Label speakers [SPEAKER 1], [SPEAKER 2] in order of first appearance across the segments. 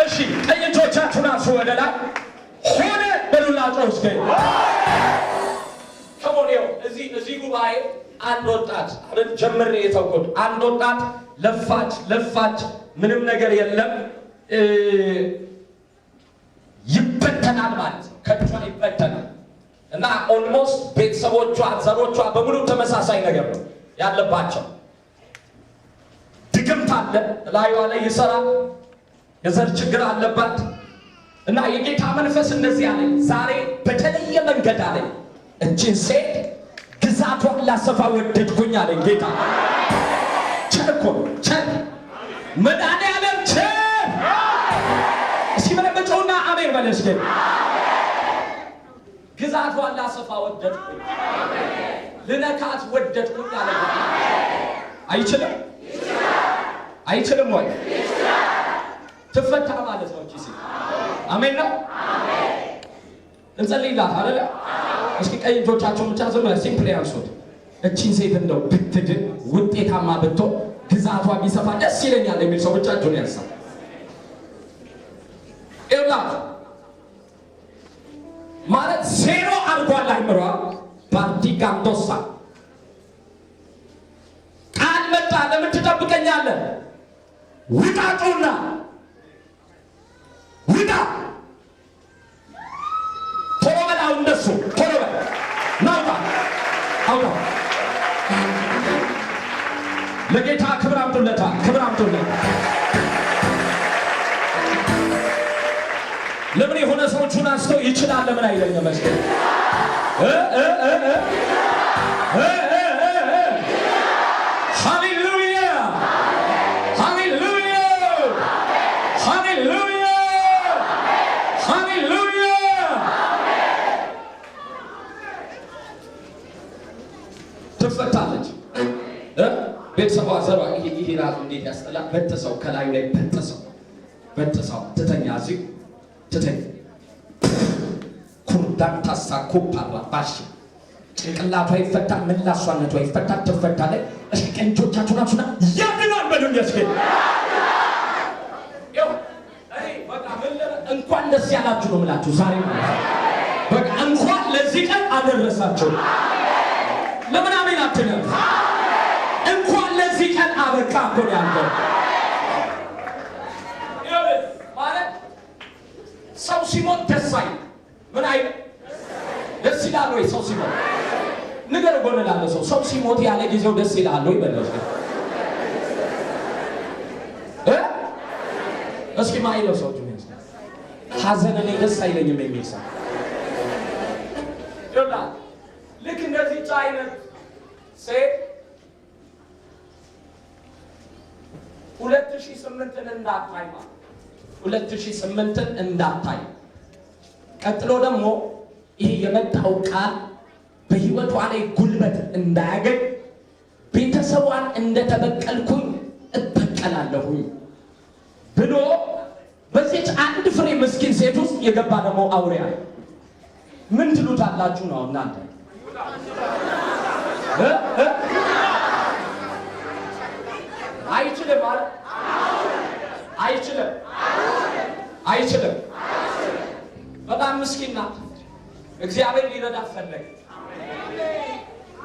[SPEAKER 1] እሺ ቀኝቶቻችሁን አንሱ ወደ ላይ ሆነ በሉላቸው እስከ ከሞኔው እዚህ ጉባኤ አንድ ወጣት አብን ጀምሬ የተውኩት አንድ ወጣት ለፋች ምንም ነገር የለም ይበተናል ማለት ነው። ከእጇ ይበተናል እና ኦልሞስት ቤተሰቦቿ ዘሮቿ በሙሉ ተመሳሳይ ነገር ነው ያለባቸው። ድግምት አለ ላይዋ ላይ ይሰራል። የዘር ችግር አለባት እና የጌታ መንፈስ እንደዚህ አለኝ ዛሬ በተለየ መንገድ አለኝ እቺን ሴት ግዛቷን ላሰፋ ወደድኩኝ አለኝ ጌታ። ቸርኮ ቸር መድኃኒዓለም ቸር እስኪ መለበጨውና አሜን በለሽ ግን ግዛቷን ላሰፋ ወደድኩኝ ልነካት ወደድኩኝ አለ። አይችልም አይችልም ወይ ትፈታ ማለት ነው። ኪሲ አሜን ነው። እንጸልይላት አይደለ? እስኪ ቀኝ እጆቻችሁን ብቻ ዝም ብለህ ሲምፕሊ አንሱት። እቺን ሴት እንደው ብትድን ውጤታማ ብትሆን ግዛቷ ቢሰፋ ደስ ይለኛል የሚል ሰው ብቻ እጁን ያንሳ። ይኸውልህ ማለት ዜሮ አድርጓል አይምሯ ባርዲጋንዶሳ ቃል መጣ። ለምን ትጠብቀኛለህ? ውጣጡና ውጣ ቶሎ በል አሁን እነሱ ቶሎ በል ናውጣ አውጣ። ለጌታ ክብር አምጡለታ ክብር አምጡለት። ለምን የሆነ ሰዎቹን አንስተው ይችላል ለምን አይለኝም መስገን ሃሌሉያ ሃሌሉያ ሃሌሉያ ሃሌሉያ ትፈታለች። ቤተሰቧ ዘሯ ይሄ ራሱ እንዴት ያስጠላ። በተሰው ከላዩ ላይ በተሰው ትተኛ እዚህ ትተኛ ኩርዳን ታሳኮ ፓራባሽ ጭንቅላቷ ይፈታ ምላሷነቷ ይፈታ ትፈታለች። እስኪ ቀንጆቻችሁን አንሱና ያድናል በሉኝ እስኪ እንኳን ደስ ያላችሁ ነው የምላችሁ ዛሬ ማለት በቃ እንኳን ለዚህ ቀን አደረሳችሁ። ለምን አሜን አትልም? እንኳን ለዚህ ቀን አበቃ እኮ ነው ያልከው። ማለት ሰው ሲሞት ደስ አይል ምን አይል ደስ ይላል ወይ? ሰው ሲሞት ንገር ጎን ላለ ሰው ሲሞት ያለ ጊዜው ደስ ይላል ወይ በለሽ እስኪ ማይለው ሰው ሐዘን ላይ ደስ አይለኝም የሚል ሰው ይላ ልክ እንደዚህ አይነት ሴት 2008ን እንዳታይ ማለት 2008ን እንዳታይ። ቀጥሎ ደግሞ ይሄ የመጣው ቃል በህይወቷ ላይ ጉልበት እንዳያገኝ ቤተሰቧን እንደተበቀልኩኝ እበቀላለሁኝ ብሎ በዚህ አንድ ፍሬ ምስኪን ሴት ውስጥ የገባ ደግሞ አውሬያ ምን ትሉታላችሁ ነው እናንተ? አይችልም ማለት አይችልም። በጣም ምስኪን ናት። እግዚአብሔር ሊረዳት ፈለገ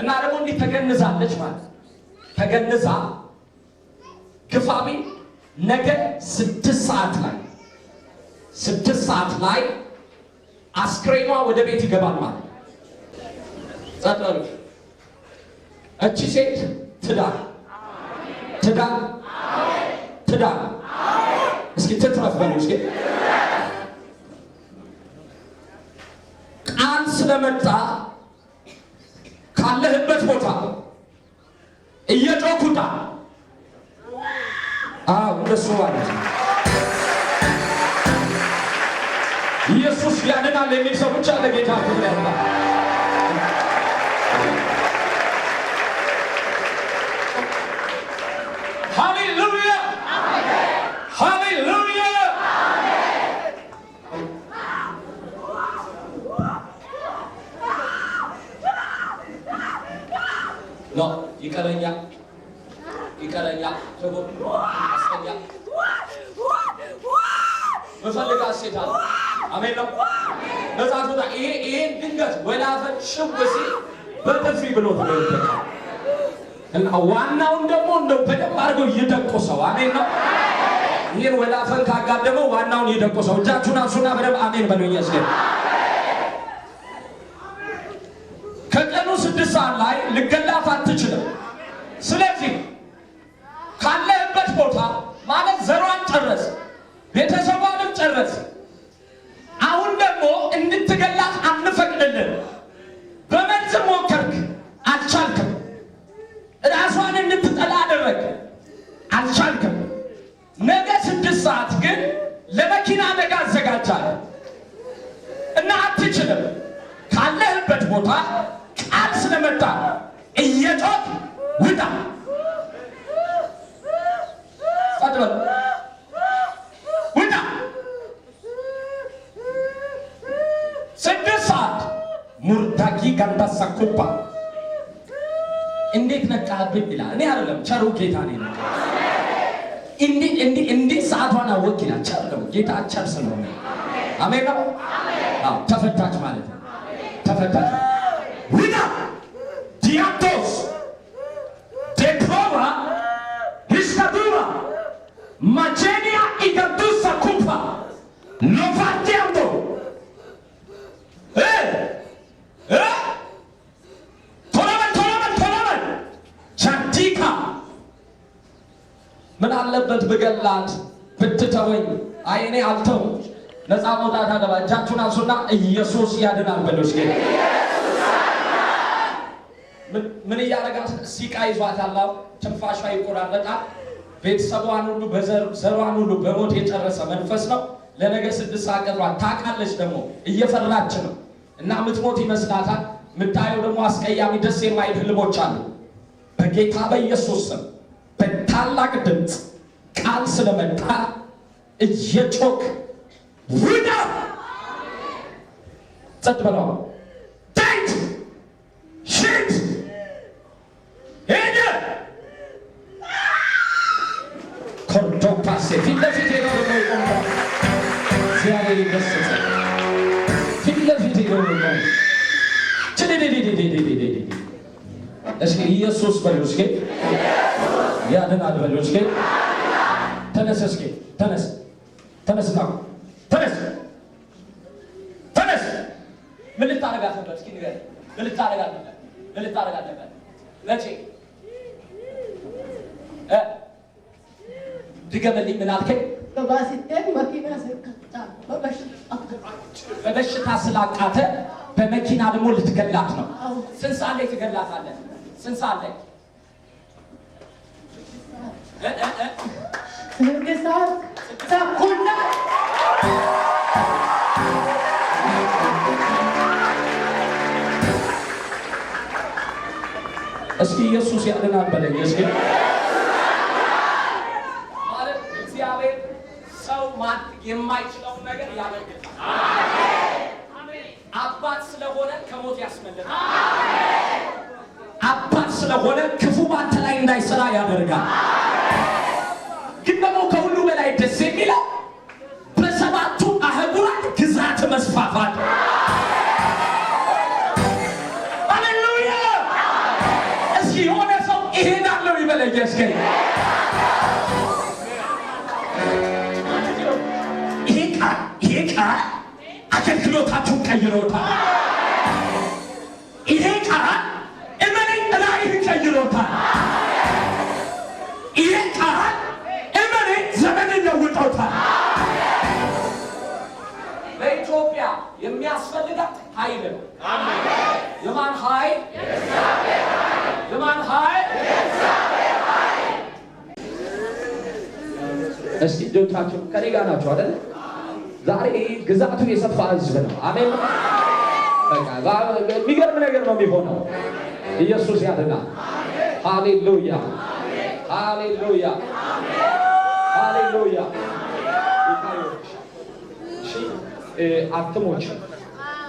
[SPEAKER 1] እና ደግሞ እንዲህ ተገንዛለች ማለት ተገንዛ ግፋቢ ነገ 6 ሰዓት ላይ አስክሬኗ ወደ ቤት ይገባል ማለት ጸጥሉ። እቺ ሴት ትዳር እስኪ ትትረፍ በሉ እስኪ ቃል ስለመጣ ካለህበት ቦታ እየጮኩታ እንደሱ ማለት ኢየሱስ ያድናል የሚል ሰው ብቻ ለጌታ ክብር ያምጣ። ሃሌሉያ ሃሌሉያ ነው ይቀረኛል ተቦ አስተኛ መፈልጋት ሴት አለ። አሜን ነው። ነፃ ትወጣ። ይሄን ድንገት ወላፈን ሽው ሲል በጥፊ ብሎ ተወጣ እና ዋናውን ደግሞ እንደው በደንብ አድርገው ይደቆሰው። አሜን ነው። ይሄን ወላፈን ካጋደመው ዋናውን ይደቆሰው። እጃችሁን አንሱና በደንብ አሜን በሉኝ። እስኪ ከቀኑ 6 ሰዓት ላይ ልገላት አትችልም። ስለዚህ ካለህበት ቦታ ማለት ዘሯን ጨረስ፣ ቤተሰቧንም ጨረስ። አሁን ደግሞ እንድትገላት አንፈቅድልን። በመርዝ ሞከርክ፣ አልቻልክም። ራሷን እንድትጠላ አደረግ፣ አልቻልክም። ነገ 6 ሰዓት ግን ለመኪና አደጋ አዘጋጃለሁ እና አትችልም። ካለህበት ቦታ ቃል ስለመጣ እየጮህ ውጣ። ፈጥበል ውጣ። 6 ሰዓት ሙርታኪ ጋንዳሳኩባ እንዴት ነቃብኝ ይላል። እኔ አይደለም ቸሩ ጌታ ነኝ። እንዴት ሰዓቷን አወቅ ይላል። ቸር ነው ጌታ፣ ቸር ስለሆነ አሜን ነው። አዎ ተፈታች ማለት ነው። ተፈታች ውጣ። ዲያቶስ ቴክሮባ ሂስካዱባ ማቼኒያ ኢጋዱሳ ኩፓ ሎፋቲያምዶ ቶሎበል ቻንቲካ ምን አለበት ብገላት ብትተወኝ? አይ እኔ አልተውም። ነፃ መውጣት አለባ። እጃችሁን አንሱና ኢየሱስ ያድናል በሉስ። ምን እያደረጋት? ሲቃ ይዟታል። ትንፋሿ ይቆራረጣል። ቤተሰቧን ሁሉ ዘሯን ሁሉ በሞት የጨረሰ መንፈስ ነው። ለነገ 6 ሰዓት ቀጥሯል። ታውቃለች ደግሞ እየፈራች ነው እና ምትሞት ይመስላታል። የምታየው ደግሞ አስቀያሚ ደስ የማይል ህልሞች አሉ። በጌታ በኢየሱስ ስም በታላቅ ድምፅ ቃል ስለመጣ እየጮክ ውዳ። ጸጥ በለው። ዳይት ሽት ሄደ ኮርዶፓሴ ፊት ለፊት ሄዶ ደግሞ ይቆምታል። እግዚአብሔር ይገስጽ። ፊት ለፊት ሄዶ ደግሞ እስኪ ኢየሱስ በሉ። እስኪ ያድናል በሉ። እስኪ ተነስ። እስኪ ተነስ። ተነስና ተነስ። ተነስ። ምን ልታረጋት ነበር? እስኪ ንገረኝ። ምን ልታረጋት ነበር? ምን ልታረጋት ነበር? መቼ ድገመልኝ። ምን አልከኝ? በበሽታ ስላቃተ በመኪና ደግሞ ልትገላት ነው። ስንት ሰዓት ላይ ትገላታለህ? ስንት ሰዓት ላይ? እስኪ ኢየሱስ ያድናል በለኝ። እስኪ ማለት እግዚአብሔር ሰው ማድረግ የማይችለውን ነገር ያደርጋል። አባት ስለሆነ ከሞት ያስመልጣል። አባት ስለሆነ ክፉ ባንተ ላይ እንዳይሰራ ያደርጋል። ግን ደግሞ ከሁሉ በላይ ደስ የሚለው በሰባቱ አህጉራት ግዛት መስፋፋት። ሃሌሉያ! እስኪ የሆነ ሰው እሄዳለሁ ይበለኝ። እስኪ ይሄ ቃል አገልግሎታችሁን ቀይሮታል። ይሄ ቃል እመነኝ ራእይህን ቀይሮታል። ይሄ ቃል እመነኝ ዘመንን ለውጦታል። ለኢትዮጵያ የሚያስፈልጋት ኃይል ነው። የማን ኃይል? የማን ኃይል? እስቲ እጆቻችሁ ከኔ ጋር ናቸው አይደል? ዛሬ ግዛቱ የሰፋ ህዝብ ነው። አሜን። በቃ የሚገርም ነገር ነው የሚሆነው። ኢየሱስ ያድናል። ሃሌሉያ፣ ሃሌሉያ፣ ሃሌሉያ።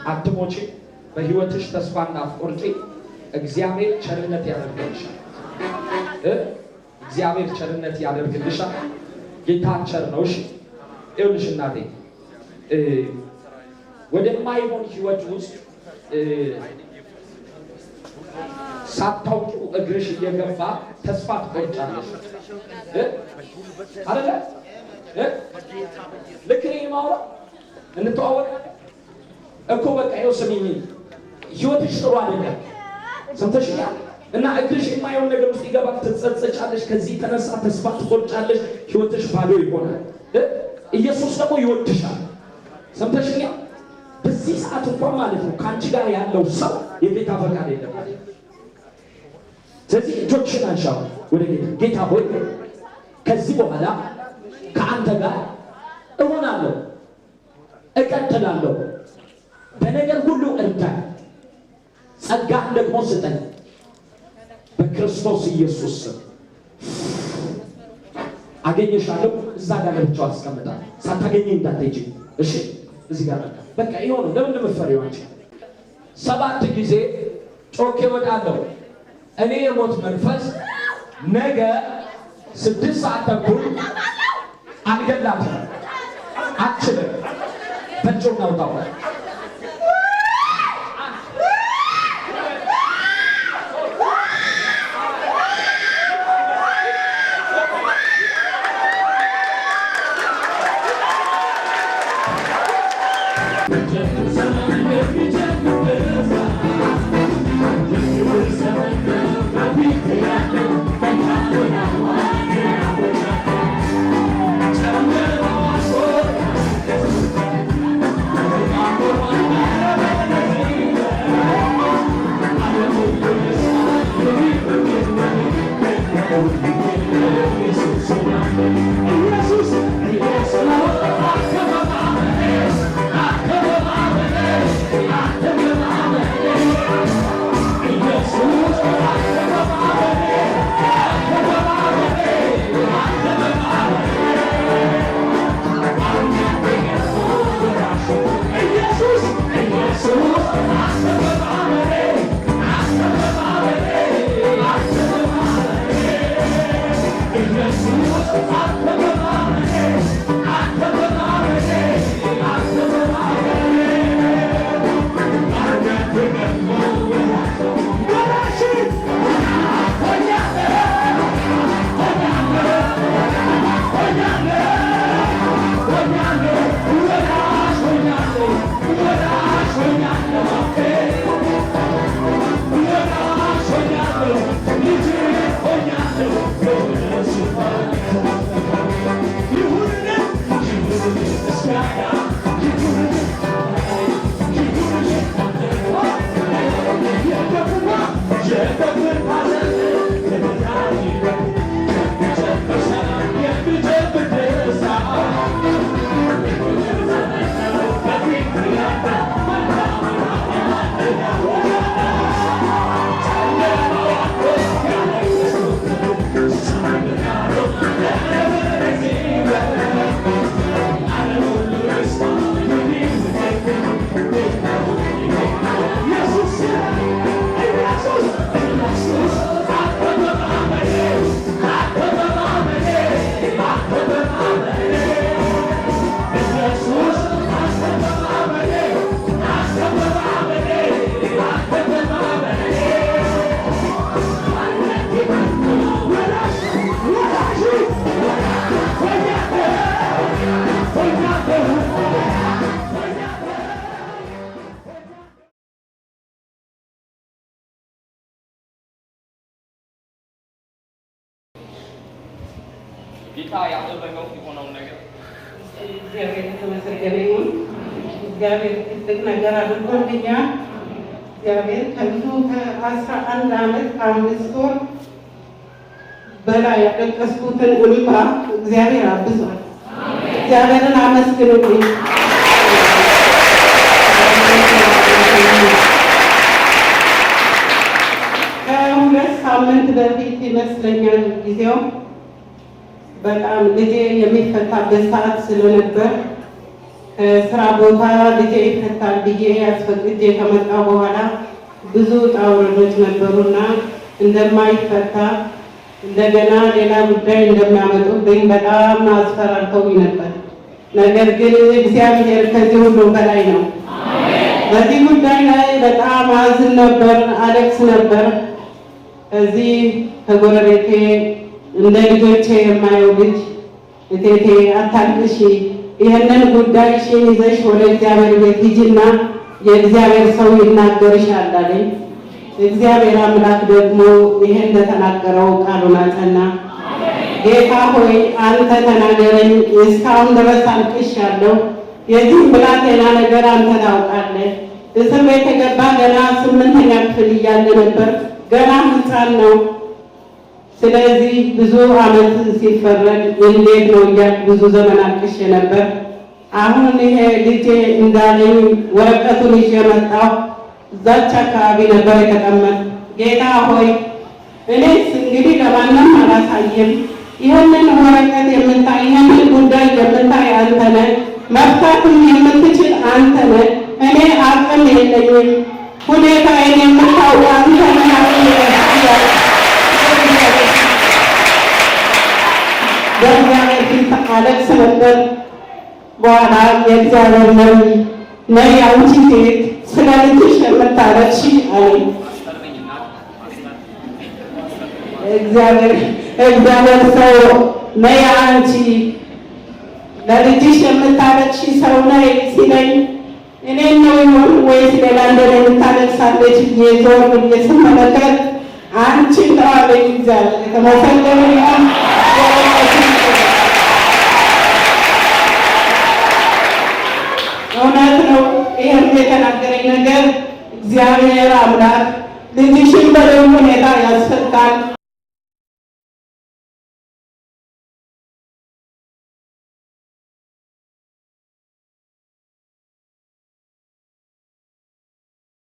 [SPEAKER 1] አትሞቺ፣ በህይወትሽ ተስፋና አትቆርጪ። እግዚአብሔር ቸርነት ያደርግልሻል። እግዚአብሔር ቸርነት ያደርግልሻል። ጌታ ቸር ነው። እሺ ይኸውልሽ እናቴ ወደማይሆን ህይወት ውስጥ ሳታውቂው እግርሽ እየገባ ተስፋ ትቆርጫለሽ አይደለ? ልክ ነኝ የማወራው? እንተዋወቃለን እኮ በቃ ይኸው ስሚኝ፣ ህይወትሽ ጥሩ አይደለም ሰምተሽኛል? እና እግርሽ የማይሆን ነገር ውስጥ ይገባ፣ ትጸጸቻለሽ፣ ከዚህ የተነሳ ተስፋ ትቆርጫለሽ፣ ህይወትሽ ባዶ ይሆናል። ኢየሱስ ደግሞ ይወድሻል። ሰምተሽኛል? በዚህ ሰዓት እንኳን ማለት ነው ከአንቺ ጋር ያለው ሰው የጌታ ፈቃድ የለም። ስለዚህ እጆችሽን አንሻው ወደ ጌታ። ጌታ ሆይ ከዚህ በኋላ ከአንተ ጋር እሆናለሁ፣ እቀጥላለሁ። በነገር ሁሉ እርዳኝ፣ ጸጋህን ደግሞ ስጠኝ በክርስቶስ ኢየሱስ ስም። አገኘሻለሁ። እዛ ጋር ለብቻው አስቀምጣለሁ። ሳታገኘኝ እንዳትሄጂ እሺ? እዚህ ጋር በቃ ይሆነ። ለምን እንደምትፈሪው አንቺ? 7 ጊዜ ጮኬ እወጣለሁ። እኔ የሞት መንፈስ ነገ 6 ሰዓት ተኩል አንገላትም፣ አትችልም። በእጆና ውጣው ጌታ ያደረገው የሆነው ነገር
[SPEAKER 2] እግዚአብሔር የተመሰገነ ይሁን። እግዚአብሔር ትልቅ ነገር አድርጎልኛል። እግዚአብሔር ከብዙ ከ11 ዓመት ከ5 ወር በላይ ያለቀስኩትን እንባ እግዚአብሔር አብሷል። እግዚአብሔርን አመስግኑልኝ። ከ2 ሳምንት በፊት ይመስለኛል ጊዜው በጣም ልጄ የሚፈታበት ሰዓት ስለነበር ስራ ቦታ ልጄ ይፈታል ብዬ አስፈቅጄ ከመጣ በኋላ ብዙ ውጣ ውረዶች ነበሩና እንደማይፈታ እንደገና ሌላ ጉዳይ እንደሚያመጡብኝ በጣም አስፈራርተውኝ ነበር። ነገር ግን እግዚአብሔር ከዚህ ሁሉ በላይ ነው። በዚህ ጉዳይ ላይ በጣም አዝን ነበር፣ አለቅስ ነበር። እዚህ ከጎረቤቴ እንደ ልጆቼ የማየው ልጅ እቴቴ አታልቅሺ፣ ይህንን ጉዳይሽን ይዘሽ ወደ እግዚአብሔር ቤት ሂጂና የእግዚአብሔር ሰው ይናገርሻል አለኝ። እግዚአብሔር አምላክ ደግሞ ይሄን እንደተናገረው ቃሉን አጸና። ጌታ ሆይ አንተ ተናገረኝ፣ እስካሁን ድረስ አልቅሻለሁ። የዚህ ብላቴና ነገር አንተ ታውቃለህ። እስር ቤት የገባ ገና 8ኛ ክፍል እያለ ነበር፣ ገና ሕፃን ነው። ስለዚህ ብዙ ዓመት ሲፈረድ እንዴት ነው እያልኩ ብዙ ዘመን አልቅሼ ነበር። አሁን ይሄ ልጄ እንዳለኝ ወረቀቱን ይዤ መጣሁ። እዛች አካባቢ ነበር የተቀመጥ። ጌታ ሆይ እኔስ እንግዲህ ለማንም አላሳየም። ይህንን ወረቀት የምታይ ይህንን ጉዳይ የምታይ አንተ ነህ፣ መፍታትም የምትችል አንተ ነህ። እኔ አቅም የለኝም፣ ሁኔታዬን የምታውቅ አንተ ነህ። በእግዚአብሔር ፊት አለቅስ ነበር። በኋላ የእግዚአብሔር ነቢይ ነይ አንቺ ሴት ስለ ልጅሽ የምታለቅሺ አለኝ። እግዚአብሔር ሰው ነይ አንቺ ለልጅሽ የምታለቅሺ ሰው ነይ ሲለኝ እኔን ነው ይሆን ወይስ ሌላ እንደኔ የምታለቅሳለች ብዬ ዞር ብዬ ስመለከት አንቺን ነው አለኝ። እግዚአብሔር የተመሰገነ ይሁን። እውነት ነው። ይህም የተናገረኝ ነገር እግዚአብሔር አምላክ ልጅሽን በልዩ ሁኔታ ያስፈታል።